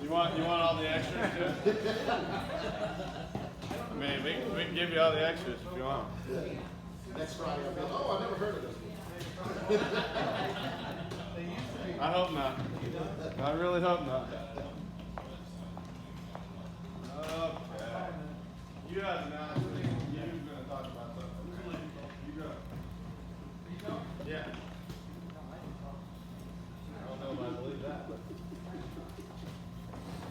You want all the extras too? I mean, we can give you all the extras if you want. Next Friday, I'll be like, oh, I never heard of this. I hope not. I really hope not. Okay. You have an announcement. You're going to talk about something. You go. Yeah. I don't know if I believe that, but.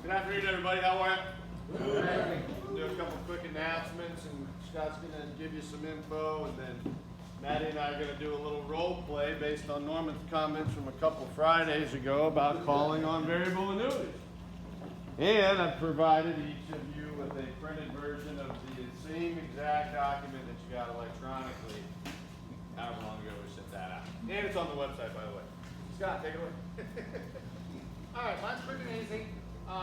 Good afternoon, everybody. How are you? Good. Do a couple quick announcements, and Scott's going to give you some info, and then Maddie and I are going to do a little role play based on Norman's comments from a couple Fridays ago about calling on variable annuities. And I've provided each of you with a printed version of the same exact document that you got electronically however long ago we sent that out. And it's on the website, by the way. Scott, take it away. All right, mine's pretty easy.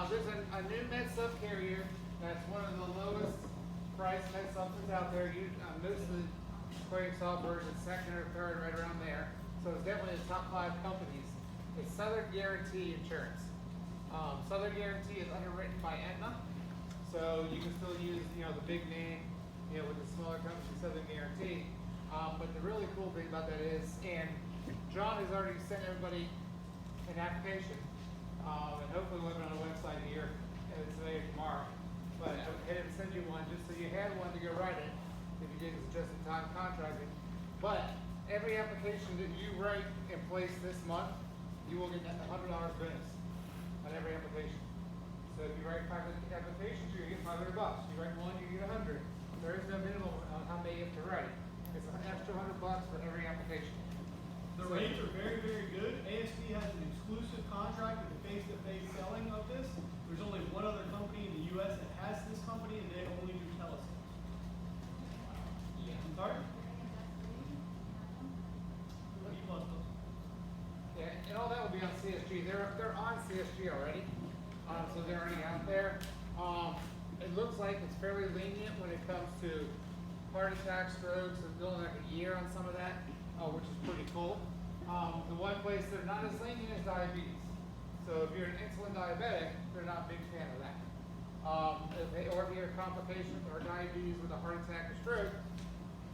There's a new med sub carrier that's one of the lowest price med subs out there. Most of the clearing software is second or third, right around there. So it's definitely the top 5 companies. It's Southern Guarantee Insurance. Southern Guarantee is underwritten by Aetna, so you can still use the big name with the smaller company Southern Guarantee. But the really cool thing about that is, and John has already sent everybody an application, and hopefully we'll have it on the website here today or tomorrow. But I would head and send you one just so you had one to go write it if you did just-in-time contracting. But every application that you write and place this month, you will get that $100 bonus on every application. So if you write 5 applications, you're gonna get $500. You write one, you get 100. There is no minimum on how many you have to write. It's an extra $100 for every application. The rates are very, very good. ASB has an exclusive contract with the face-to-face selling of this. There's only one other company in the U.S. that has this company, and they only do telesales. Yeah. I'm sorry? Yeah, and all that will be on CSG. They're on CSG already, so they're already out there. It looks like it's fairly lenient when it comes to heart attack, strokes, and doing like a year on some of that, which is pretty cool. The one place they're not as lenient is diabetes. So if you're an insulin diabetic, they're not a big fan of that. Or if you have complications or diabetes with a heart attack or stroke,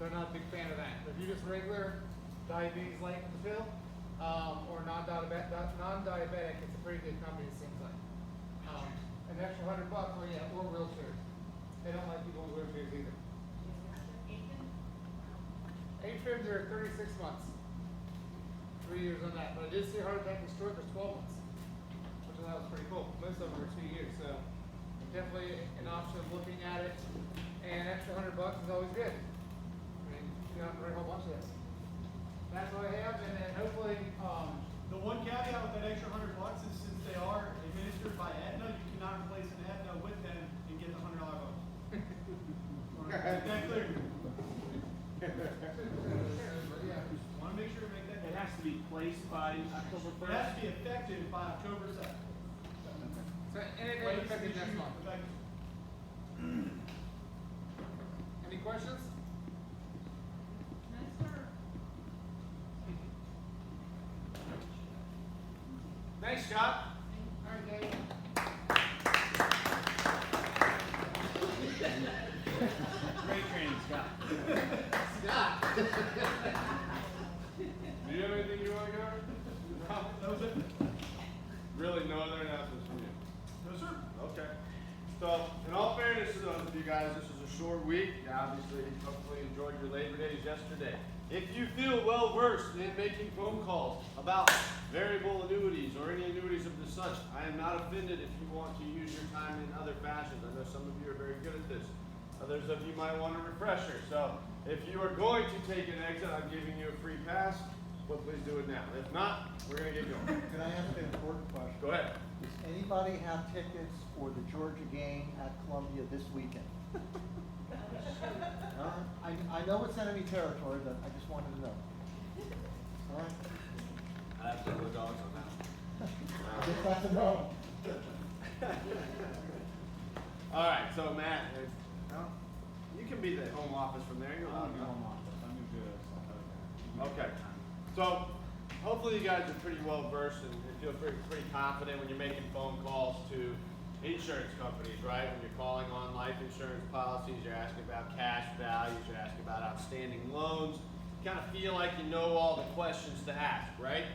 they're not a big fan of that. If you're just regular diabetes like the pill, or non-diabetic, it's a pretty good company, it seems like. An extra $100, or wheelchairs. They don't like people in wheelchairs either. AFibs are 36 months. 3 years on that. But I did see heart attack and stroke is 12 months, which I thought was pretty cool. Most of them are 2 years, so definitely an option of looking at it. And extra $100 is always good. I mean, you don't have to write a whole bunch of this. That's what I have, and then hopefully, The one caveat with that extra $100 is since they are administered by Aetna, you cannot replace an Aetna with them and get the $100 bonus. Is that clear? Want to make sure to make that It clear. has to be placed by October It 1st. has to be effective by October 2nd. so anything Rates effective next issued month. effective. Any questions? Thanks, Scott. All right, Dave. Great training, Scott. Scott. Do you have anything you want to go over? That was it? Really, no other announcements from you? No, sir. Okay. So, in all fairness to those of you guys, this is a short week. You obviously, hopefully enjoyed your Labor Days yesterday. If you feel well versed in making phone calls about variable annuities or any annuities of the such, I am not offended if you want to use your time in other fashions. I know some of you are very good at this. Others of you might want a refresher. So, if you are going to take an exit, I'm giving you a free pass. Well, please do it now. If not, we're going to get going. Can I ask an important question? Go ahead. Does anybody have tickets for the Georgia game at Columbia this weekend? I know it's enemy territory, but I just wanted to know. All right? I have to go dogs on that. I guess that's a no. All right, so Matt, you can be the home office from there. You're allowed to go. Let me do this. Okay. So hopefully you guys are pretty well versed and feel pretty confident when you're making phone calls to insurance companies, right? When you're calling on life insurance policies, you're asking about cash values, you're asking about outstanding loans. You kind of feel like you know all the questions to ask, right?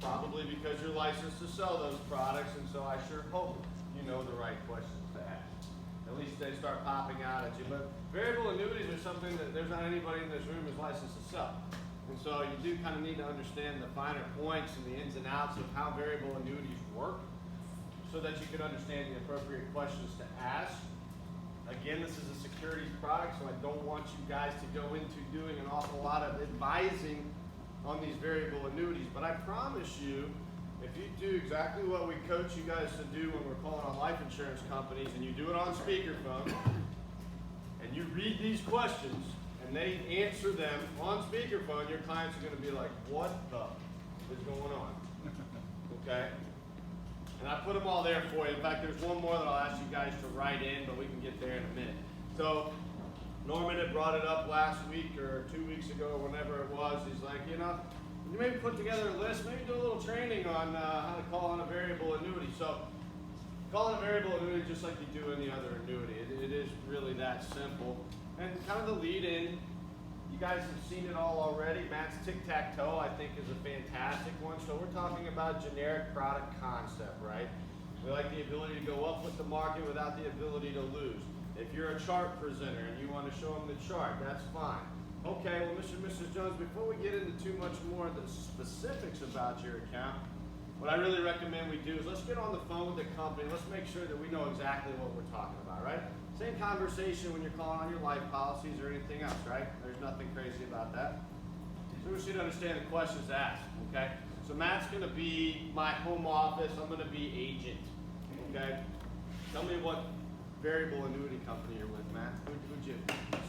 Probably because you're licensed to sell those products, and so I sure hope you know the right questions to ask. At least they start popping out at you. But variable annuities are something that there's not anybody in this room who's licensed to sell. And so you do kind of need to understand the finer points and the ins and outs of how variable annuities work so that you can understand the appropriate questions to ask. Again, this is a securities product, so I don't want you guys to go into doing an awful lot of advising on these variable annuities. But I promise you, if you do exactly what we coach you guys to do when we're calling on life insurance companies, and you do it on speakerphone, and you read these questions, and they answer them on speakerphone, your clients are going to be like, what the is going on? Okay? And I put them all there for you. In fact, there's one more that I'll ask you guys to write in, but we can get there in a minute. So, Norman had brought it up last week or 2 weeks ago, or whenever it was. He's like, you know, you maybe put together a list, maybe do a little training on how to call on a variable annuity. So, calling a variable annuity just like you do any other annuity. It is really that simple. And kind of the lead in, you guys have seen it all already. Matt's tic-tac-toe, I think, is a fantastic one. So we're talking about generic product concept, right? We like the ability to go up with the market without the ability to lose. If you're a chart presenter and you want to show them the chart, that's fine. Okay, well, Mr. and Mrs. Jones, before we get into too much more of the specifics about your account, what I really recommend we do is let's get on the phone with the company. Let's make sure that we know exactly what we're talking about, right? Same conversation when you're calling on your life policies or anything else, right? There's nothing crazy about that. So we should understand the questions asked, okay? So Matt's going to be my home office. I'm going to be agent, okay? Tell me what variable annuity company you're with, Matt. Who'd you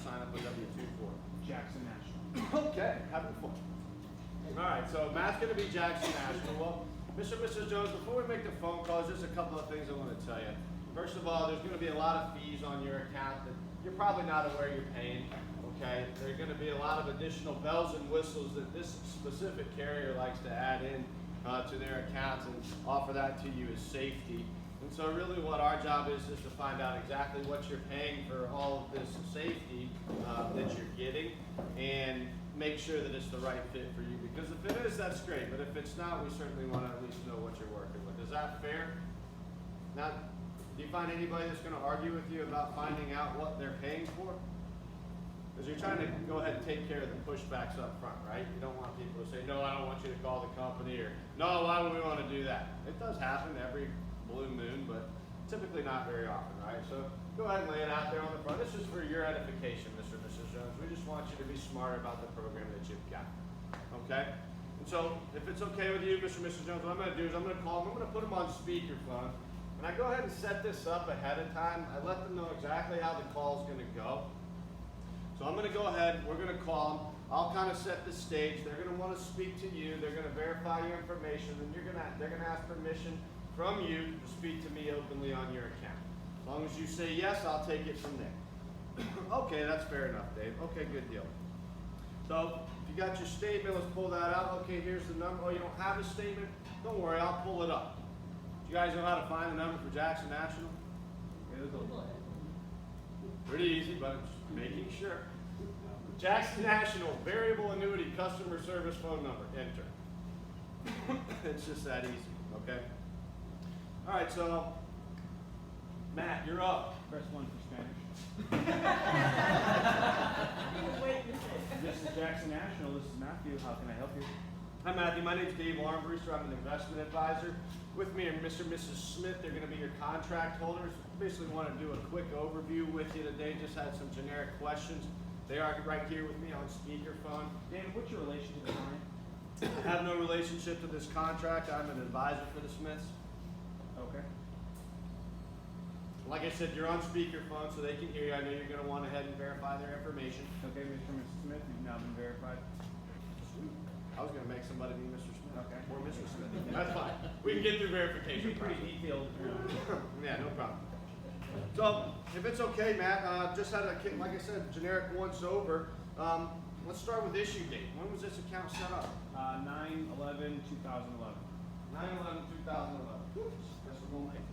sign up a W-2 for? Jackson National. Okay, having fun. All right, so Matt's going to be Jackson National. Well, Mr. and Mrs. Jones, before we make the phone calls, just a couple of things I want to tell you. First of all, there's going to be a lot of fees on your account that you're probably not aware you're paying, okay? There are going to be a lot of additional bells and whistles that this specific carrier likes to add in to their accounts and offer that to you as safety. And so really what our job is to find out exactly what you're paying for all of this safety that you're getting and make sure that it's the right fit for you. Because if it is, that's great. But if it's not, we certainly want to at least know what you're working with. Is that fair? Now, do you find anybody that's going to argue with you about finding out what they're paying for? Because you're trying to go ahead and take care of the pushbacks up front, right? You don't want people to say, no, I don't want you to call the company, or no, why would we want to do that? It does happen every blue moon, but typically not very often, right? So go ahead and lay it out there on the front. This is for your edification, Mr. and Mrs. Jones. We just want you to be smarter about the program that you've got, okay? And so if it's okay with you, Mr. and Mrs. Jones, what I'm going to do is I'm going to call them. I'm going to put them on speakerphone. And I go ahead and set this up ahead of time. I let them know exactly how the call is going to go. So I'm going to go ahead, we're going to call them. I'll kind of set the stage. They're going to want to speak to you. They're going to verify your information, and they're going to ask permission from you to speak to me openly on your account. As long as you say yes, I'll take it from there. Okay, that's fair enough, Dave. Okay, good deal. So if you got your statement, let's pull that out. Okay, here's the number. Oh, you don't have a statement? Don't worry, I'll pull it up. You guys know how to find the number for Jackson National? Pretty easy, but I'm just making sure. Jackson National variable annuity customer service phone number. Enter. It's just that easy, okay? All right, so Matt, you're up. Press 1 for Spanish. This is Jackson National. This is Matthew. How can I help you? Hi, Matthew. My name's Dave Armbruster. I'm an investment advisor. With me are Mr. and Mrs. Smith. They're going to be your contract holders. Basically want to do a quick overview with you today. Just had some generic questions. They are right here with me on speakerphone. Dan, what's your relation to the client? I have no relationship to this contract. I'm an advisor for the Smiths. Okay. Like I said, you're on speakerphone so they can hear you. I know you're going to want to head and verify their information. Okay, Mr. and Mrs. Smith, you've now been verified. Sweet. I was going to make somebody be Mr. Smith. Okay. Or Mrs. Smith. That's fine. We can get through verification. Usually pretty detailed. Yeah, no problem. So, if it's okay, Matt, just had a, like I said, generic once over. let's start with issue date. When was this account set up? 9/11/2011. 9/11/2011. Guess we're gonna make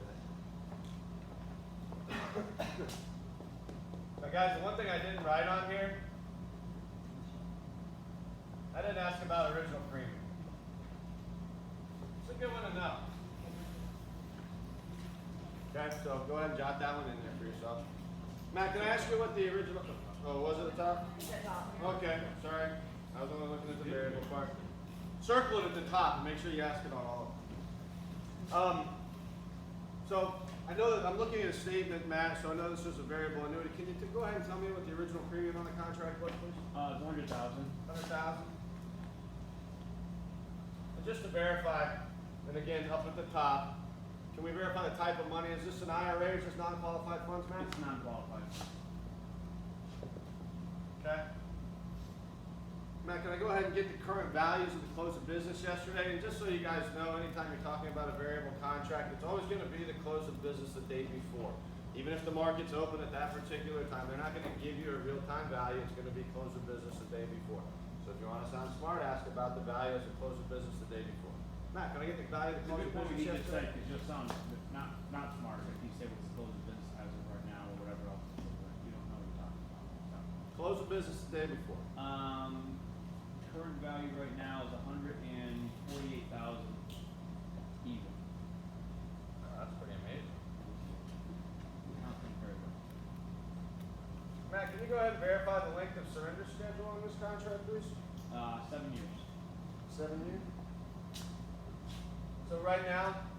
that. Now guys, the one thing I didn't write on here, I didn't ask about original premium. It's a good one to know. Okay, so go ahead and jot that one in there for yourself. Matt, can I ask you what the original, oh, was it at the top? Okay, sorry. I was only looking at the variable part. Circle it at the top and make sure you ask it on all of them. So, I know that I'm looking at a statement, Matt, so I know this is a variable annuity. Can you go ahead and tell me what the original premium on the contract was, please? It's 100,000. 100,000. And just to verify, and again, up at the top, can we verify the type of money? Is this an IRA or is this non-qualified funds, Matt? It's non-qualified. Okay. Matt, can I go ahead and get the current values of the close of business yesterday? And just so you guys know, anytime you're talking about a variable contract, it's always going to be the close of business the day before. Even if the market's open at that particular time, they're not going to give you a real-time value. It's going to be close of business the day before. So if you want to sound smart, ask about the value as the close of business the day before. Matt, can I get the value of the close of What we business need to say, yesterday? because you'll sound not smart if you say what's the close of business as of right now or whatever else. You don't know what you're talking about. Close of business the day before. Current value right now is 148,000 even. That's pretty amazing. Counting very well. Matt, can you go ahead and verify the length of surrender schedule on this contract, please? 7 years. 7 years. So right now,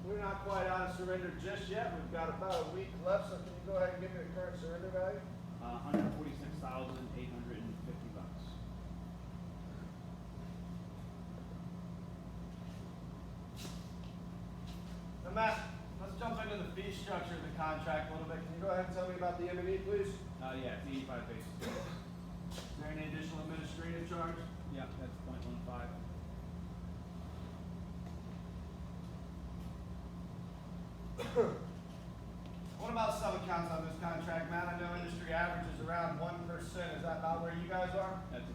we're not quite out of surrender just yet. We've got about a week left, so can you go ahead and give me the current surrender value? 146,850 bucks. Now Matt, let's jump into the fee structure of the contract a little bit. Can you go ahead and tell me about the M&E, please? Yeah, it's 85 basis points. Is there any additional administrative charge? Yeah, that's 0.15. What about sub-accounts on this contract, Matt? I know industry average is around 1%. Is that about where you guys are? That's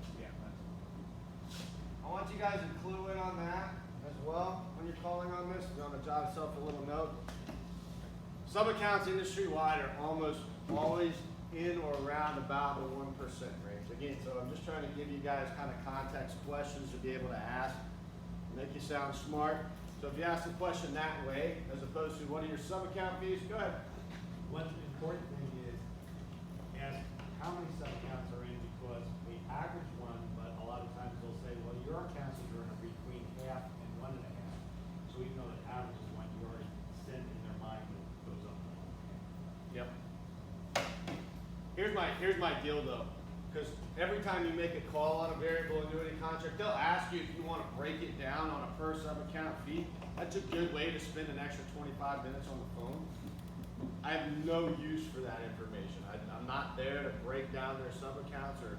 I want you guys to clue in on that as well when you're calling on this. You're going to jot yourself a little note. Sub-accounts industry-wide are almost always in or around about the 1% range. Again, so I'm just trying to give you guys kind of context questions to be able to ask, make you sound smart. So if you ask the question that way, as opposed to what are your sub-account fees, go ahead. One important thing is ask how many sub-accounts are in, because we average one, but a lot of times they'll say, well, your accounts are between half and 1.5. So even though the average is one, you already send in their mind that it goes up. Yep. Here's my deal though, because every time you make a call on a variable annuity contract, they'll ask you if you want to break it down on a per sub-account fee. That's a good way to spend an extra 25 minutes on the phone. I have no use for that information. I'm not there to break down their sub-accounts or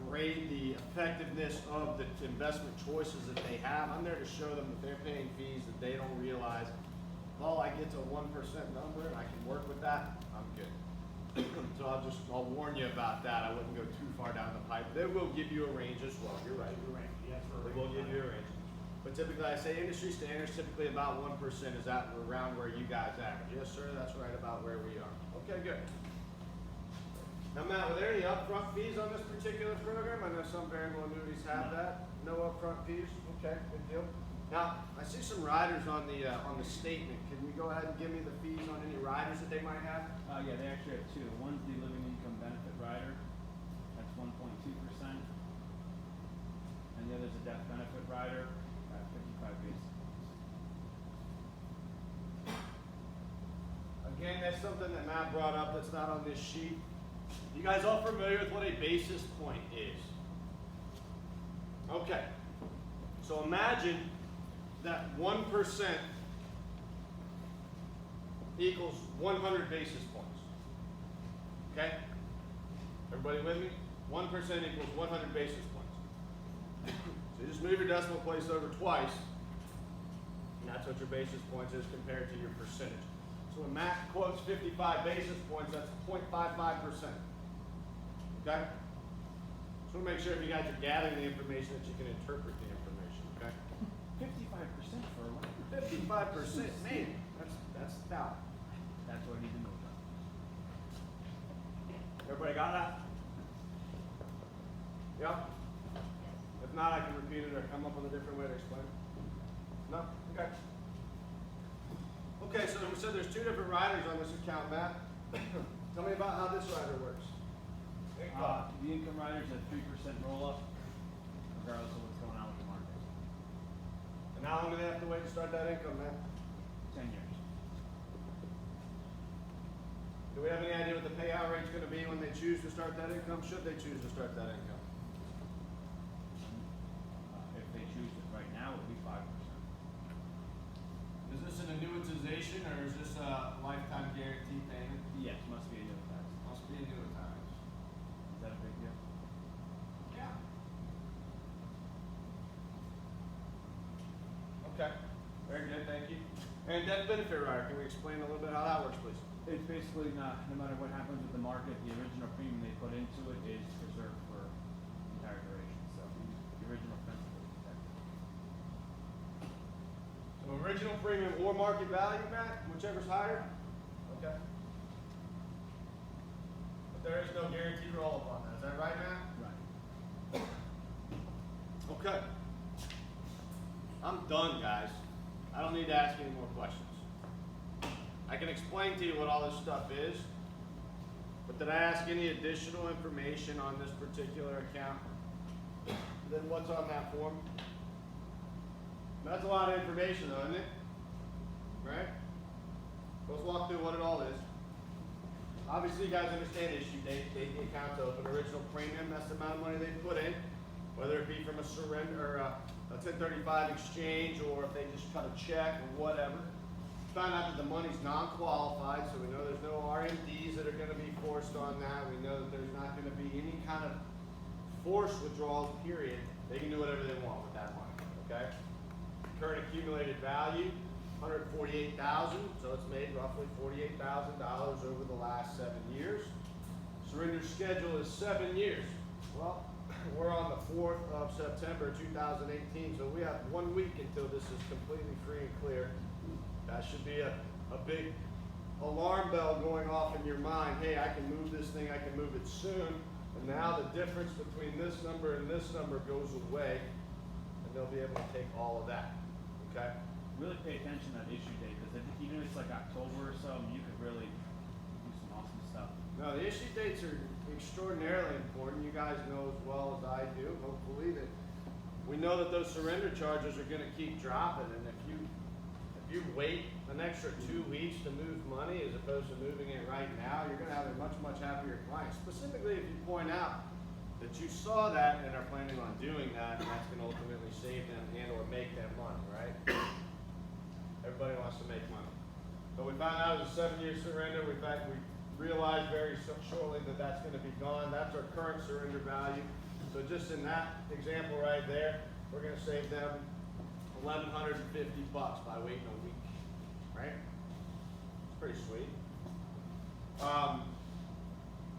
grade the effectiveness of the investment choices that they have. I'm there to show them that they're paying fees that they don't realize. If all I get's a 1% number and I can work with that, I'm good. So I'll warn you about that. I wouldn't go too far down the pipe. They will give you a range as well. You're right. You're right, yes, They will give you a range. But typically, I say industry standards, typically about 1% is at around where you guys average. Yes, sir, that's right about where we are. Okay, good. Now, Matt, were there any upfront fees on this particular program? I know some variable annuities have that. No upfront fees? Okay, good deal. Now, I see some riders on the statement. Can you go ahead and give me the fees on any riders that they might have? Yeah, they actually have two. One's the living income benefit rider. That's 1.2%. And the other's a death benefit rider at 55 basis points. Again, that's something that Matt brought up that's not on this sheet. You guys all familiar with what a basis point is? Okay. So imagine that 1% equals 100 basis points. Okay? Everybody with me? 1% equals 100 basis points. So you just move your decimal place over twice, and that's what your basis points is compared to your percentage. So when Matt quotes 55 basis points, that's 0.55%. Okay? Just wanna make sure if you guys are gathering the information that you can interpret the information, okay? 55% for a life. 55%, man, that's stout. That's what I need to know about. Everybody got that? Yeah? If not, I can repeat it or come up with a different way to explain it. No? Okay. Okay, so we said there's two different riders on this account, Matt. Tell me about how this rider works. The income rider's at 3% roll up, regardless of what's going on with the market. And how long do they have to wait to start that income, Matt? 10 years. Do we have any idea what the payout rate's gonna be when they choose to start that income? Should they choose to start that income? If they choose it right now, it would be 5%. Is this an annuitization or is this a lifetime guarantee payment? Yes, must be a new tax. Must be annuitized. Is that a big deal? Yeah. Okay, very good, thank you. And death benefit rider, can we explain a little bit how that works, please? It's basically not, no matter what happens with the market, the original premium they put into it is preserved for the entire duration. So the original principal is protected. So original premium or market value, Matt, whichever's higher? Okay. But there is no guaranteed roll-up on that, is that right, Matt? Right. Okay. I'm done, guys. I don't need to ask any more questions. I can explain to you what all this stuff is, but did I ask any additional information on this particular account than what's on that form? That's a lot of information though, isn't it? Right? Let's walk through what it all is. Obviously you guys understand issue date, the account's open, original premium, that's the amount of money they put in, whether it be from a surrender or a 1035 exchange, or if they just cut a check or whatever. Found out that the money's non-qualified, so we know there's no RMDs that are gonna be forced on that. We know that there's not gonna be any kind of forced withdrawals, period. They can do whatever they want with that money, okay? Current accumulated value, 148,000, so it's made roughly $48,000 over the last 7 years. Surrender schedule is 7 years. Well, we're on the 4th of September 2018, so we have 1 week until this is completely free and clear. That should be a big alarm bell going off in your mind. Hey, I can move this thing, I can move it soon. And now the difference between this number and this number goes away, and they'll be able to take all of that, okay? Really pay attention to that issue date, because even if it's like October or so, you could really do some awesome stuff. No, the issue dates are extraordinarily important. You guys know as well as I do, hopefully, that we know that those surrender charges are gonna keep dropping, and if you wait an extra 2 weeks to move money as opposed to moving it right now, you're gonna have a much, much happier client. Specifically, if you point out that you saw that and are planning on doing that, and that's gonna ultimately save them and or make them money, right? Everybody wants to make money. But we found out it was a 7-year surrender. We realized very shortly that that's gonna be gone. That's our current surrender value. So just in that example right there, we're gonna save them $1,150 by waiting a week, right? It's pretty sweet.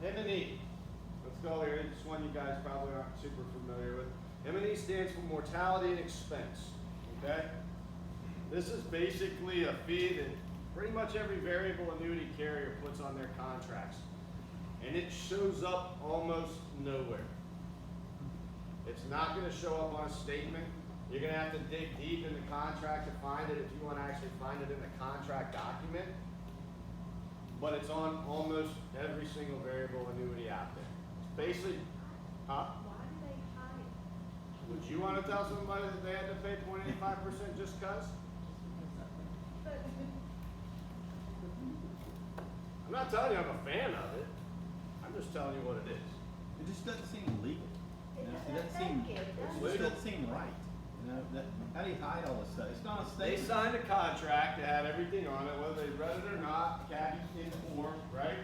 M&E. Let's go here. This one you guys probably aren't super familiar with. M&E stands for mortality and expense, okay? This is basically a fee that pretty much every variable annuity carrier puts on their contracts. And it shows up almost nowhere. It's not gonna show up on a statement. You're gonna have to dig deep in the contract to find it if you wanna actually find it in the contract document. But it's on almost every single variable annuity out there. It's basically, huh? Why do they hide it? Would you wanna tell somebody that they had to pay 0.85% just cause? But I'm not telling you I'm a fan of it. I'm just telling you what it is. It just doesn't seem legal. You know, it doesn't thank seem, you. it Legal. just doesn't seem right. You know, how do you hide all this stuff? It's not a They statement. signed a contract that had everything on it, whether they read it or not, Kathy informed, right?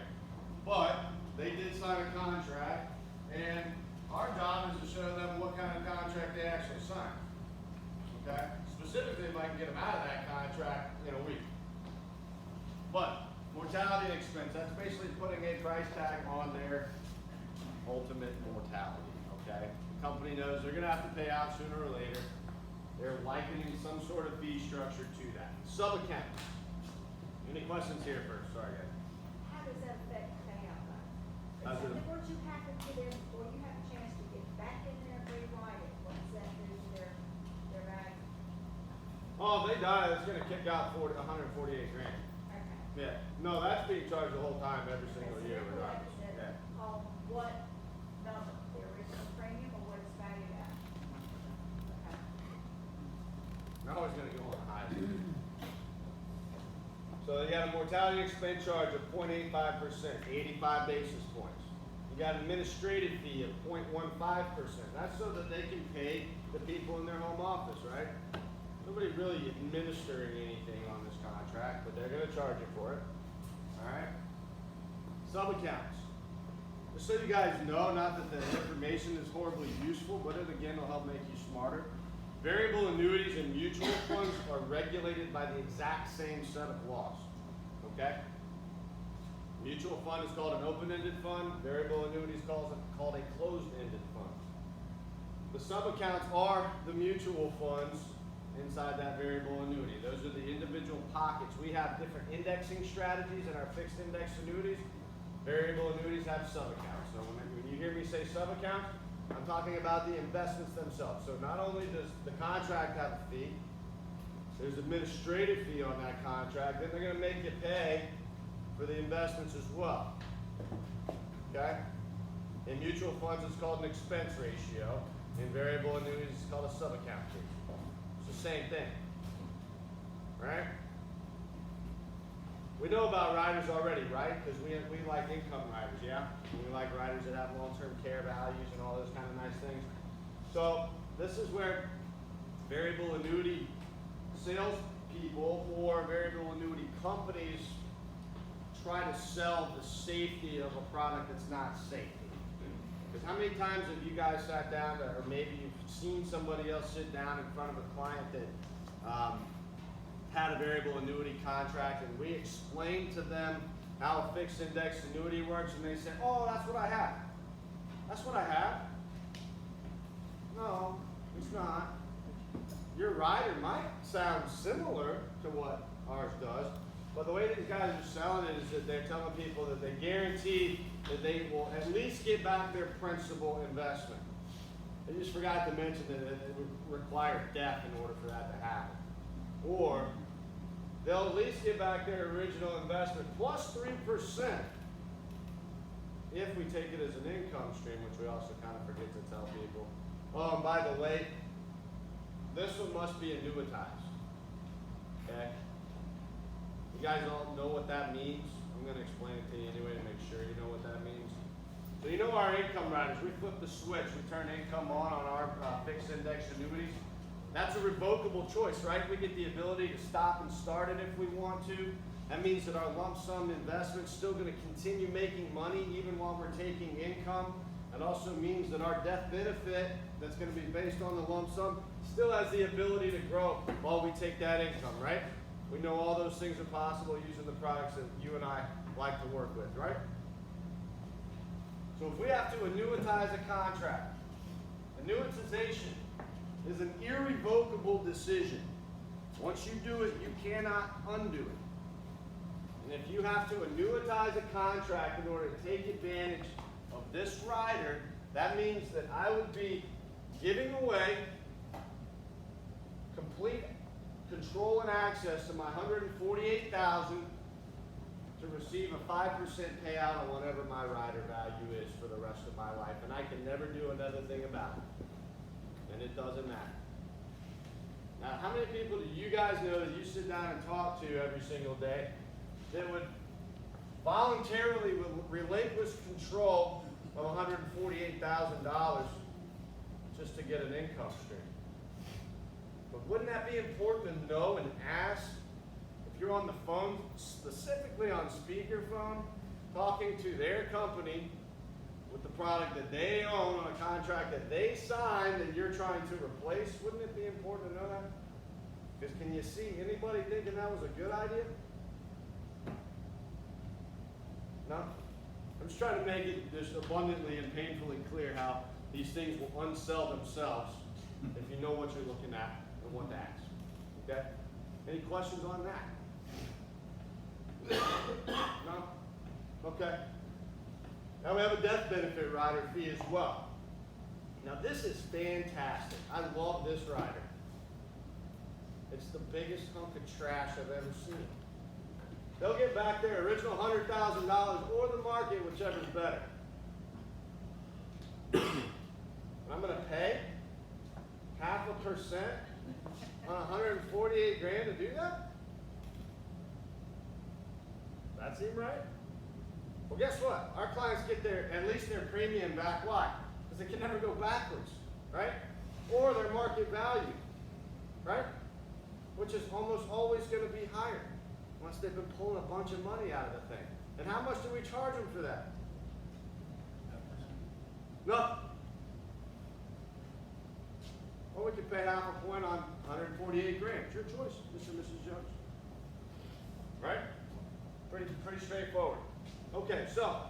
But they did sign a contract, and our job is to show them what kind of contract they actually signed. Okay? Specifically, if I can get them out of that contract in a week. But mortality and expense, that's basically putting a price tag on their ultimate mortality, okay? The company knows they're gonna have to pay out sooner or later. They're likening some sort of fee structure to that. Sub-accounts. Any questions here first? Sorry, guys. How does that affect the payout line? How's it- Something what you happen to them before you have a chance to get back in there and rewrite it, what does that do to their value? Oh, if they die, it's gonna kick out 148 grand. Okay. Yeah. No, that's being charged the whole time, every single Okay, so year, they're regardless. collecting Yeah. it on what number, the original premium or what it's valued at? Okay. They're always gonna go on the high. So you got a mortality expense charge of 0.85%, 85 basis points. You got an administrative fee of 0.15%. That's so that they can pay the people in their home office, right? Nobody really administering anything on this contract, but they're gonna charge you for it. Alright? Sub-accounts. Just so you guys know, not that the information is horribly useful, but it again will help make you smarter. Variable annuities and mutual funds are regulated by the exact same set of laws. Okay? Mutual fund is called an open-ended fund. Variable annuities called a closed-ended fund. The sub-accounts are the mutual funds inside that variable annuity. Those are the individual pockets. We have different indexing strategies in our fixed index annuities. Variable annuities have sub-accounts. So when you hear me say sub-accounts, I'm talking about the investments themselves. So not only does the contract have a fee, there's administrative fee on that contract, then they're gonna make you pay for the investments as well. Okay? In mutual funds, it's called an expense ratio. In variable annuities, it's called a sub-account fee. It's the same thing. Right? We know about riders already, right? Because we like income riders, yeah? We like riders that have long-term care values and all those kind of nice things. So this is where variable annuity salespeople or variable annuity companies try to sell the safety of a product that's not safe. Because how many times have you guys sat down, or maybe you've seen somebody else sit down in front of a client that had a variable annuity contract, and we explained to them how a fixed index annuity works, and they said, oh, that's what I have. That's what I have. No, it's not. Your rider might sound similar to what ours does, but the way these guys are selling it is that they're telling people that they guarantee that they will at least get back their principal investment. They just forgot to mention that it would require death in order for that to happen. Or they'll at least get back their original investment plus 3% if we take it as an income stream, which we also kind of forget to tell people. Oh, and by the way, this one must be annuitized. Okay? You guys all know what that means? I'm going to explain it to you anyway to make sure you know what that means. So you know our income riders, we flip the switch, we turn income on our fixed index annuities. That's a revocable choice, right? We get the ability to stop and start it if we want to. That means that our lump sum investment's still going to continue making money even while we're taking income. It also means that our death benefit that's going to be based on the lump sum still has the ability to grow while we take that income, right? We know all those things are possible using the products that you and I like to work with, right? So if we have to annuitize a contract, annuitization is an irrevocable decision. Once you do it, you cannot undo it. And if you have to annuitize a contract in order to take advantage of this rider, that means that I would be giving away complete control and access to my $148,000 to receive a 5% payout on whatever my rider value is for the rest of my life, and I can never do another thing about it. And it doesn't matter. Now, how many people do you guys know that you sit down and talk to every single day that would voluntarily relinquish control of $148,000 just to get an income stream? But wouldn't that be important to know and ask if you're on the phone, specifically on speakerphone, talking to their company with the product that they own on a contract that they signed that you're trying to replace? Wouldn't it be important to know that? Because can you see anybody thinking that was a good idea? No? I'm just trying to make it just abundantly and painfully clear how These things will unsell themselves if you know what you're looking at and what to ask. Okay? Any questions on that? No? Okay. Now we have a death benefit rider fee as well. Now this is fantastic. I love this rider. It's the biggest hunk of trash I've ever seen. They'll get back their original $100,000 or the market, whichever's better. And I'm gonna pay 0.5% on 148 grand to do that? That seem right? Well, guess what? Our clients get at least their premium back. Why? Because they can never go backwards, right? Or their market value, right? Which is almost always going to be higher once they've been pulling a bunch of money out of the thing. And how much do we charge them for that? Nothing. Or we could pay 0.5 point on 148 grand. It's your choice, Mr. and Mrs. Jones. Right? Pretty straightforward. Okay, so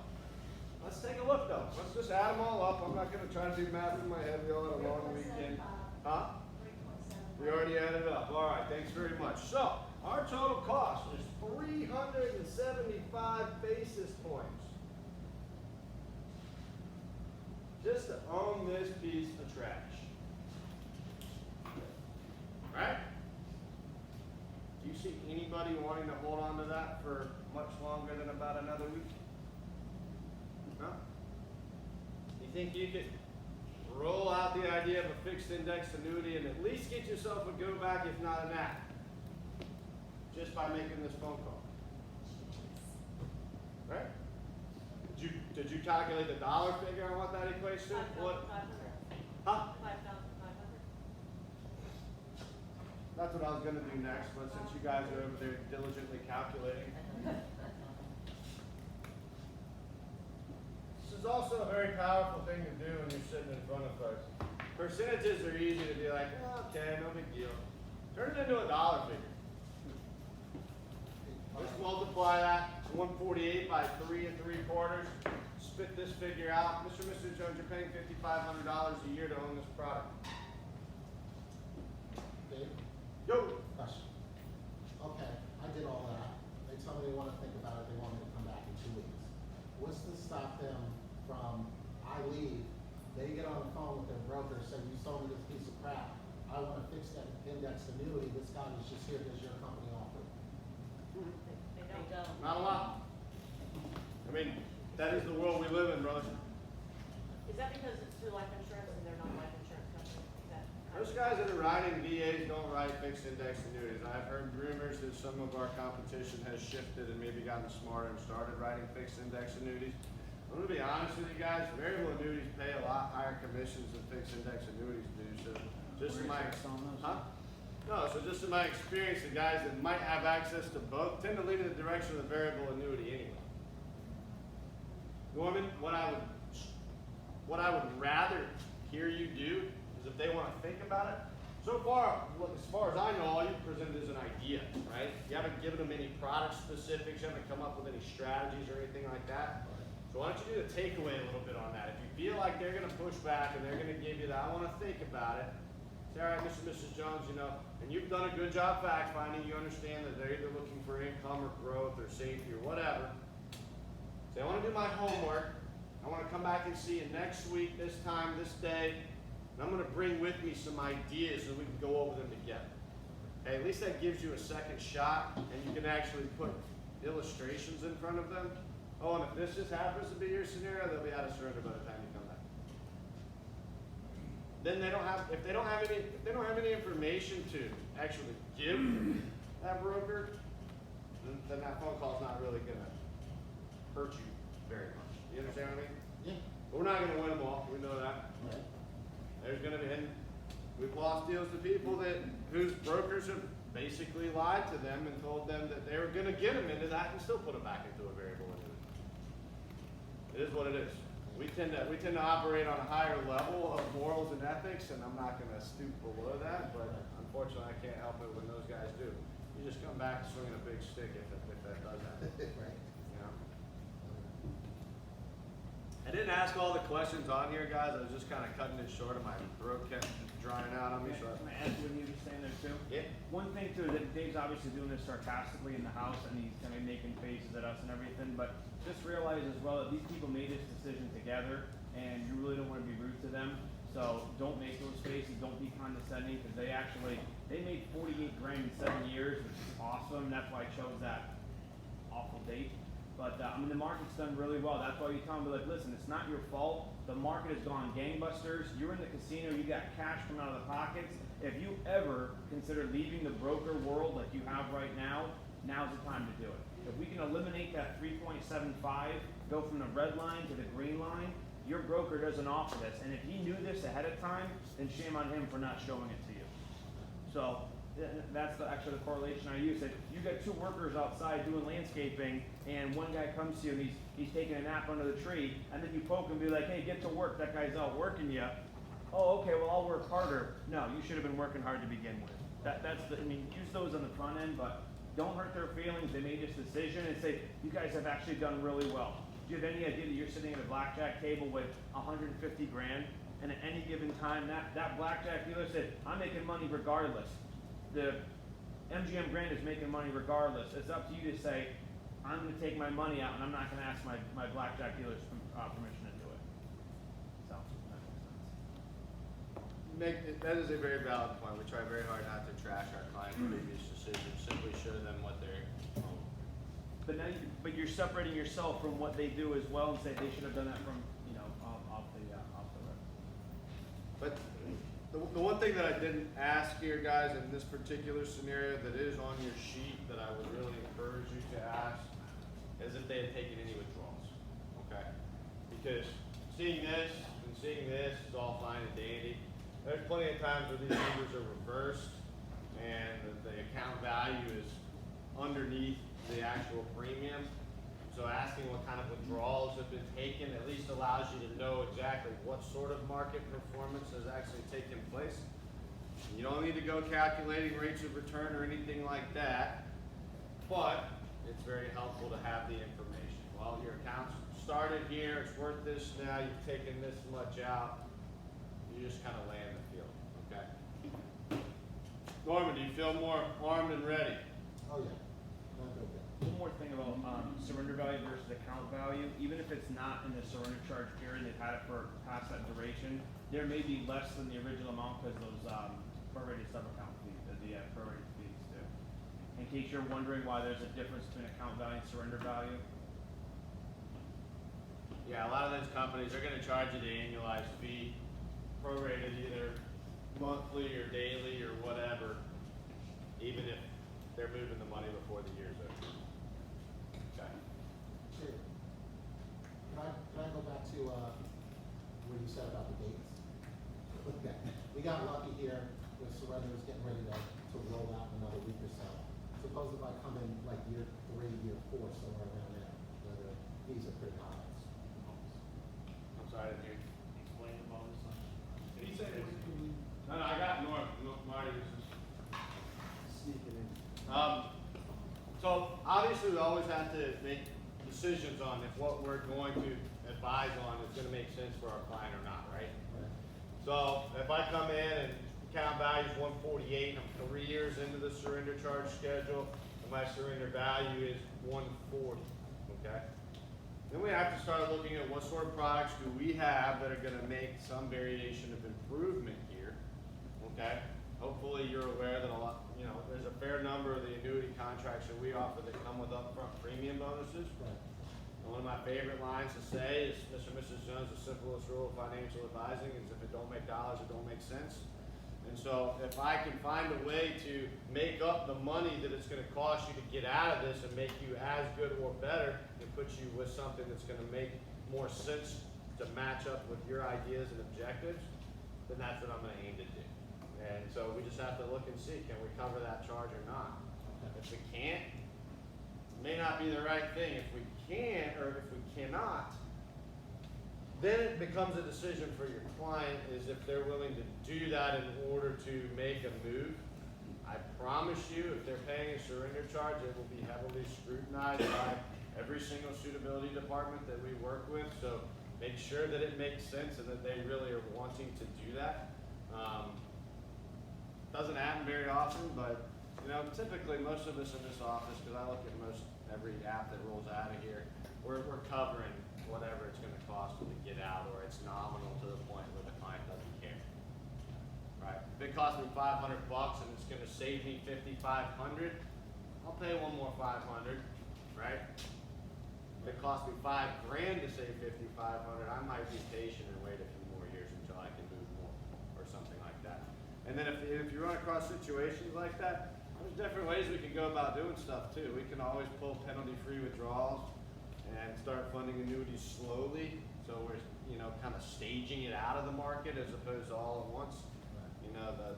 let's take a look though. Let's just add them all up. I'm not going to try to do math in my head. We all had a long weekend. Huh? 3.75. We already added it up. All right, thanks very much. So our total cost is 375 basis points. Just to own this piece of trash. Right? Do you see anybody wanting to hold on to that for much longer than about another week? No? You think you could roll out the idea of a fixed index annuity and at least get yourself a go back, if not an app, just by making this phone call? Right? Did you calculate the dollar figure on what that equates to? What? 5,500. Huh? 5,500. That's what I was going to do next, but since you guys are over there diligently calculating. This is also a very powerful thing to do when you're sitting in front of folks. Percentages are easy to be like, oh, okay, no big deal. Turn it into a dollar figure. Just multiply that 148 by 3 3/4. Spit this figure out. Mr. and Mrs. Jones, you're paying $5,500 a year to own this product. Dave, Yo. question. Okay, I did all that. They tell me they want to think about it, they want me to come back in 2 weeks. What's to stop them from, I leave, they get on the phone with their broker, say, you sold me this piece of crap. I want to fix that index annuity. This guy was just here because your company offered. They don't. Not a lot. I mean, that is the world we live in, brother. Is that because it's through life insurance and they're not a life insurance company? Is that? Those guys that are writing VAs don't write fixed index annuities. I've heard rumors that some of our competition has shifted and maybe gotten smarter and started writing fixed index annuities. I'm gonna be honest with you guys, variable annuities pay a lot higher commissions than fixed index annuities do. So just in my, No, so just in my experience, the guys that might have access to both tend to lean in the direction of the variable annuity anyway. Norman, what I would rather hear you do is if they want to think about it. So far, as far as I know, all you've presented is an idea, right? You haven't given them any product specifics, you haven't come up with any strategies or anything like that. So why don't you do the takeaway a little bit on that? If you feel like they're going to push back and they're going to give you that, I want to think about it. Say, all right, Mr. and Mrs. Jones, you know, and you've done a good job fact finding. You understand that they're either looking for income or growth or safety or whatever. Say, I want to do my homework. I want to come back and see you next week, this time, this day. And I'm going to bring with me some ideas so we can go over them together. Okay, at least that gives you a second shot and you can actually put illustrations in front of them. Oh, and if this just happens to be your scenario, they'll be out of surrender by the time you come back. Then they don't have, if they don't have any information to actually give that broker, then that phone call is not really gonna hurt you very much. You understand what I mean? Yeah. But we're not gonna win them all, we know that. Right. There's gonna be, and we've lost deals to people whose brokers have basically lied to them and told them that they were gonna get them into that and still put them back into a variable annuity. It is what it is. We tend to operate on a higher level of morals and ethics, and I'm not gonna stoop below that, but unfortunately I can't help it when those guys do. You just come back swinging a big stick if that does happen. Right. You know? I didn't ask all the questions on here, guys. I was just kind of cutting it short, and my throat kept drying out on me. So Can I ask you what you were saying there too? yeah. One thing too, that Dave's obviously doing this sarcastically in the house and he's kind of making faces at us and everything, but just realize as well that these people made this decision together and you really don't want to be rude to them. So don't make those faces, don't be condescending, because they made 48 grand in 7 years, which is awesome. That's why I chose that awful date. But I mean, the market's done really well. That's why you tell them, like, listen, it's not your fault. The market has gone gangbusters. You're in the casino. You got cash coming out of the pockets. If you ever consider leaving the broker world like you have right now, now's the time to do it. If we can eliminate that 3.75, go from the red line to the green line, your broker doesn't offer this. And if he knew this ahead of time, then shame on him for not showing it to you. So that's actually the correlation I use. That you got two workers outside doing landscaping, and one guy comes to you and he's taking a nap under the tree, and then you poke him and be like, hey, get to work. That guy's out working you. Oh, okay, well, I'll work harder. No, you should have been working hard to begin with. Use those on the front end, but don't hurt their feelings. They made this decision and say, you guys have actually done really well. Do you have any idea that you're sitting at a blackjack table with 150 grand, and at any given time, that blackjack dealer said, I'm making money regardless. The MGM Grand is making money regardless. It's up to you to say, I'm going to take my money out and I'm not going to ask my blackjack dealer's permission to do it. So, that makes sense. That is a very valid point. We try very hard not to trash our client's previous decisions. Simply show them what they're. But you're separating yourself from what they do as well and say they should have done that from, off the rip. But the one thing that I didn't ask here, guys, in this particular scenario that is on your sheet that I would really encourage you to ask is if they had taken any withdrawals, okay? Because seeing this and seeing this is all fine and dandy. There's plenty of times where these numbers are reversed and the account value is underneath the actual premium. So asking what kind of withdrawals have been taken at least allows you to know exactly what sort of market performance has actually taken place. You don't need to go calculating rates of return or anything like that, but it's very helpful to have the information. Well, your account's started here, it's worth this now, you've taken this much out, you just kind of lay in the field, okay? Norman, do you feel more armed and ready? Oh, yeah. Not good. One more thing about surrender value versus account value. Even if it's not in the surrender charge period, they've had it for past that duration, there may be less than the original amount because those prorated sub-account fees, the prorated fees too. In case you're wondering why there's a difference between account value and surrender value. Yeah, a lot of those companies are gonna charge you the annualized fee, prorated either monthly or daily or whatever, even if they're moving the money before the year's over. Okay. Sure. Can I go back to, what you said about the dates? Okay. We got lucky here with surrenders getting ready to roll out in another week or so. Suppose if I come in like year 3, year 4, somewhere around there, where the fees are pretty high. I'm sorry, I didn't hear you. Explain the bonus line. He said, No, I got Norm. Marty was just Sneaking in. So obviously we always have to make decisions on if what we're going to advise on is gonna make sense for our client or not, right? Right. So if I come in and account value is 148, and I'm 3 years into the surrender charge schedule, and my surrender value is 140, okay? Then we have to start looking at what sort of products do we have that are gonna make some variation of improvement here, okay? Hopefully you're aware that there's a fair number of the annuity contracts that we offer that come with upfront premium bonuses. Right. And one of my favorite lines to say is, Mr. and Mrs. Jones, the simplest rule of financial advising is if it don't make dollars, it don't make sense. And so if I can find a way to make up the money that it's gonna cost you to get out of this and make you as good or better and put you with something that's gonna make more sense to match up with your ideas and objectives, then that's what I'm gonna aim to do. And so we just have to look and see, can we cover that charge or not? If we can't, it may not be the right thing. If we can, or if we cannot, then it becomes a decision for your client is if they're willing to do that in order to make a move. I promise you, if they're paying a surrender charge, it will be heavily scrutinized by every single suitability department that we work with. So make sure that it makes sense and that they really are wanting to do that. Doesn't happen very often, but you know, typically most of us in this office, because I look at most every app that rolls out of here, we're covering whatever it's going to cost them to get out, or it's nominal to the point where the client doesn't care. Right? If it costs me $500 and it's going to save me $5,500, I'll pay one more $500, right? If it costs me $5,000 to save $5,500, I might be patient and wait a few more years until I can move more, or something like that. And then if you run across situations like that, there's different ways we can go about doing stuff too. We can always pull penalty-free withdrawals and start funding annuities slowly, so we're kind of staging it out of the market as opposed to all at once.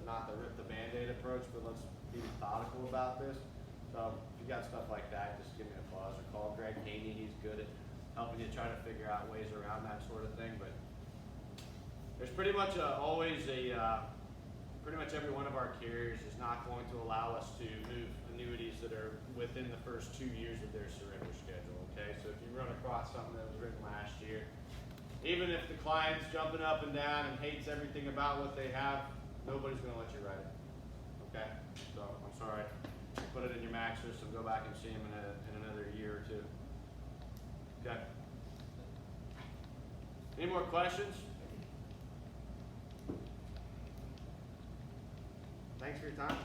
Not the rip the Band-Aid approach, but let's be methodical about this. So if you got stuff like that, just give me a buzz or call Greg Haney. He's good at helping you try to figure out ways around that sort of thing. But there's pretty much pretty much every one of our carriers is not going to allow us to move annuities that are within the first 2 years of their surrender schedule. Okay, so if you run across something that was written last year, even if the client's jumping up and down and hates everything about what they have, nobody's going to let you write it. Okay, so I'm sorry. Put it in your Mac system. Go back and see them in another year or two. Okay. Any more questions? Thanks for your time.